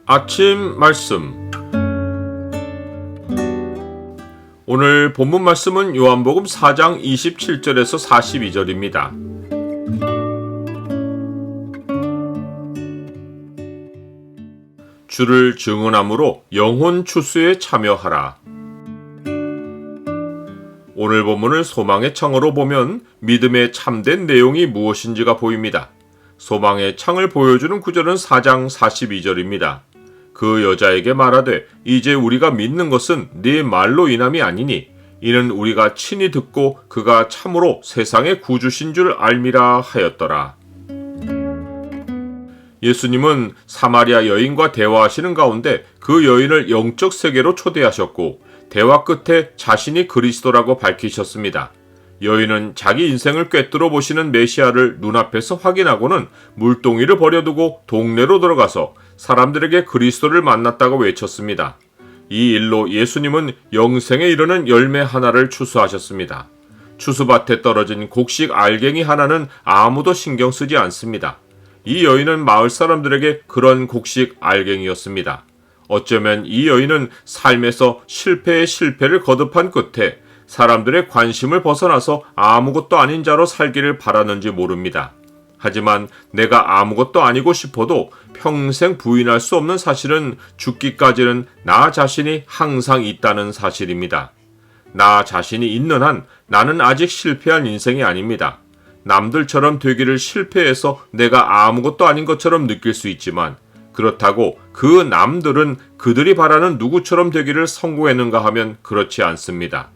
아침 말씀. 오늘 본문 말씀은 요한복음 4장 27절에서 42절입니다. 주를 증언함으로 영혼 추수에 참여하라. 오늘 본문을 소망의 창으로 보면 믿음의 참된 내용이 무엇인지가 보입니다. 소망의 창을 보여주는 구절은 4장 42절입니다. 그 여자에게 말하되 이제 우리가 믿는 것은 네 말로 인함이 아니니 이는 우리가 친히 듣고 그가 참으로 세상의 구주신 줄 알미라 하였더라. 예수님은 사마리아 여인과 대화하시는 가운데 그 여인을 영적 세계로 초대하셨고 대화 끝에 자신이 그리스도라고 밝히셨습니다. 여인은 자기 인생을 꿰뚫어 보시는 메시아를 눈앞에서 확인하고는 물동이를 버려두고 동네로 들어가서 사람들에게 그리스도를 만났다고 외쳤습니다. 이 일로 예수님은 영생에 이르는 열매 하나를 추수하셨습니다. 추수밭에 떨어진 곡식 알갱이 하나는 아무도 신경 쓰지 않습니다. 이 여인은 마을 사람들에게 그런 곡식 알갱이였습니다. 어쩌면 이 여인은 삶에서 실패의 실패를 거듭한 끝에 사람들의 관심을 벗어나서 아무것도 아닌 자로 살기를 바라는지 모릅니다. 하지만 내가 아무것도 아니고 싶어도 평생 부인할 수 없는 사실은 죽기까지는 나 자신이 항상 있다는 사실입니다. 나 자신이 있는 한 나는 아직 실패한 인생이 아닙니다. 남들처럼 되기를 실패해서 내가 아무것도 아닌 것처럼 느낄 수 있지만 그렇다고 그 남들은 그들이 바라는 누구처럼 되기를 성공했는가 하면 그렇지 않습니다.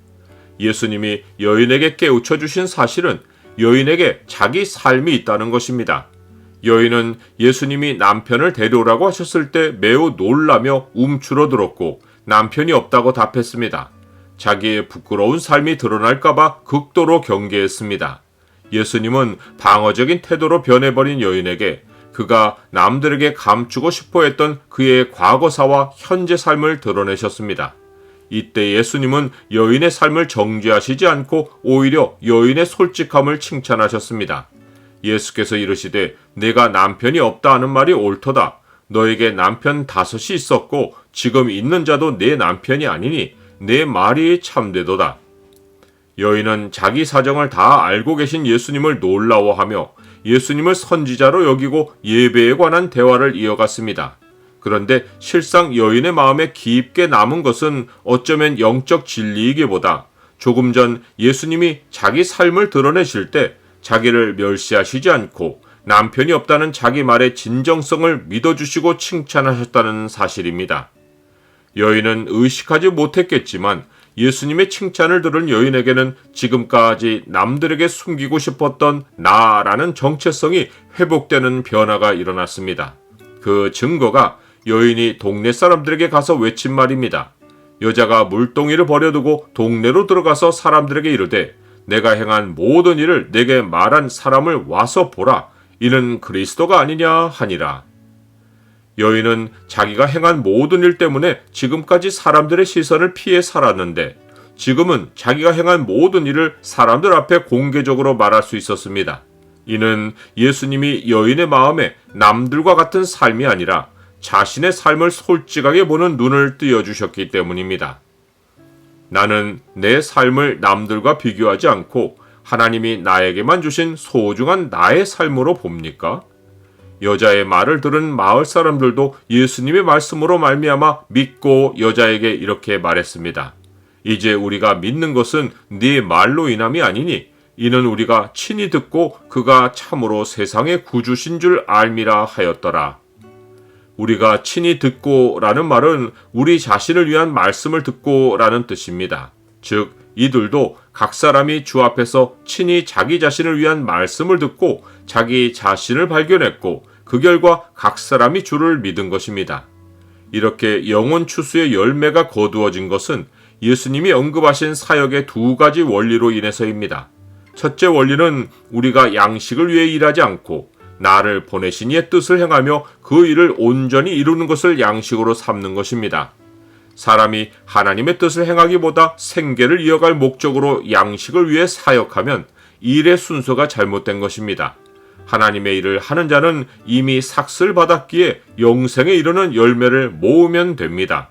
예수님이 여인에게 깨우쳐 주신 사실은 여인에게 자기 삶이 있다는 것입니다. 여인은 예수님이 남편을 데려오라고 하셨을 때 매우 놀라며 움츠러들었고 남편이 없다고 답했습니다. 자기의 부끄러운 삶이 드러날까봐 극도로 경계했습니다. 예수님은 방어적인 태도로 변해버린 여인에게 그가 남들에게 감추고 싶어 했던 그의 과거사와 현재 삶을 드러내셨습니다. 이때 예수님은 여인의 삶을 정죄하시지 않고 오히려 여인의 솔직함을 칭찬하셨습니다. 예수께서 이르시되 내가 남편이 없다 하는 말이 옳도다. 너에게 남편 5이 있었고 지금 있는 자도 내 남편이 아니니 내 말이 참되도다. 여인은 자기 사정을 다 알고 계신 예수님을 놀라워하며 예수님을 선지자로 여기고 예배에 관한 대화를 이어갔습니다. 그런데 실상 여인의 마음에 깊게 남은 것은 어쩌면 영적 진리이기보다 조금 전 예수님이 자기 삶을 드러내실 때 자기를 멸시하시지 않고 남편이 없다는 자기 말의 진정성을 믿어주시고 칭찬하셨다는 사실입니다. 여인은 의식하지 못했겠지만 예수님의 칭찬을 들은 여인에게는 지금까지 남들에게 숨기고 싶었던 나라는 정체성이 회복되는 변화가 일어났습니다. 그 증거가 여인이 동네 사람들에게 가서 외친 말입니다. 여자가 물동이를 버려두고 동네로 들어가서 사람들에게 이르되 내가 행한 모든 일을 내게 말한 사람을 와서 보라. 이는 그리스도가 아니냐 하니라. 여인은 자기가 행한 모든 일 때문에 지금까지 사람들의 시선을 피해 살았는데 지금은 자기가 행한 모든 일을 사람들 앞에 공개적으로 말할 수 있었습니다. 이는 예수님이 여인의 마음에 남들과 같은 삶이 아니라 자신의 삶을 솔직하게 보는 눈을 띄워주셨기 때문입니다. 나는 내 삶을 남들과 비교하지 않고 하나님이 나에게만 주신 소중한 나의 삶으로 봅니까? 여자의 말을 들은 마을 사람들도 예수님의 말씀으로 말미암아 믿고 여자에게 이렇게 말했습니다. 이제 우리가 믿는 것은 네 말로 인함이 아니니 이는 우리가 친히 듣고 그가 참으로 세상의 구주신 줄 알미라 하였더라. 우리가 친히 듣고 라는 말은 우리 자신을 위한 말씀을 듣고 라는 뜻입니다. 즉 이들도 각 사람이 주 앞에서 친히 자기 자신을 위한 말씀을 듣고 자기 자신을 발견했고 그 결과 각 사람이 주를 믿은 것입니다. 이렇게 영혼 추수의 열매가 거두어진 것은 예수님이 언급하신 사역의 2가지 원리로 인해서입니다. 첫째 원리는 우리가 양식을 위해 일하지 않고 나를 보내신 이의 뜻을 행하며 그 일을 온전히 이루는 것을 양식으로 삼는 것입니다. 사람이 하나님의 뜻을 행하기보다 생계를 이어갈 목적으로 양식을 위해 사역하면 일의 순서가 잘못된 것입니다. 하나님의 일을 하는 자는 이미 삭슬 받았기에 영생에 이르는 열매를 모으면 됩니다.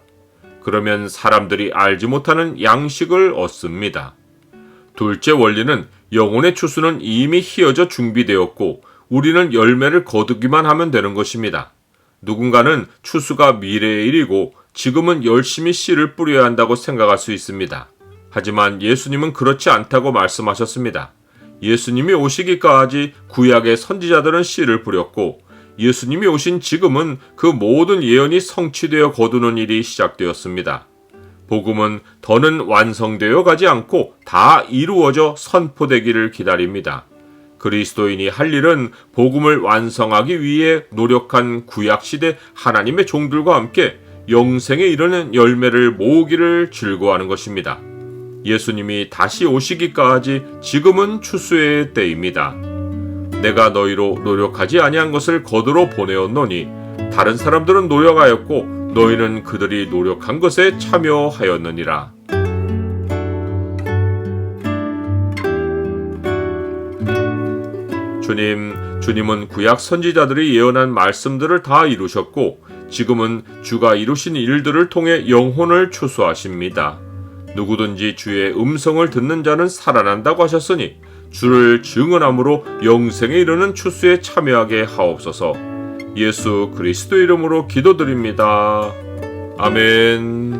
그러면 사람들이 알지 못하는 양식을 얻습니다. 둘째 원리는 영혼의 추수는 이미 희어져 준비되었고 우리는 열매를 거두기만 하면 되는 것입니다. 누군가는 추수가 미래의 일이고 지금은 열심히 씨를 뿌려야 한다고 생각할 수 있습니다. 하지만 예수님은 그렇지 않다고 말씀하셨습니다. 예수님이 오시기까지 구약의 선지자들은 씨를 뿌렸고 예수님이 오신 지금은 그 모든 예언이 성취되어 거두는 일이 시작되었습니다. 복음은 더는 완성되어 가지 않고 다 이루어져 선포되기를 기다립니다. 그리스도인이 할 일은 복음을 완성하기 위해 노력한 구약시대 하나님의 종들과 함께 영생에 이르는 열매를 모으기를 즐거워하는 것입니다. 예수님이 다시 오시기까지 지금은 추수의 때입니다. 내가 너희로 노력하지 아니한 것을 거두러 보내었노니 다른 사람들은 노력하였고 너희는 그들이 노력한 것에 참여하였느니라. 주님은 구약 선지자들이 예언한 말씀들을 다 이루셨고 지금은 주가 이루신 일들을 통해 영혼을 추수하십니다. 누구든지 주의 음성을 듣는 자는 살아난다고 하셨으니 주를 증언함으로 영생에 이르는 추수에 참여하게 하옵소서. 예수 그리스도 이름으로 기도드립니다. 아멘.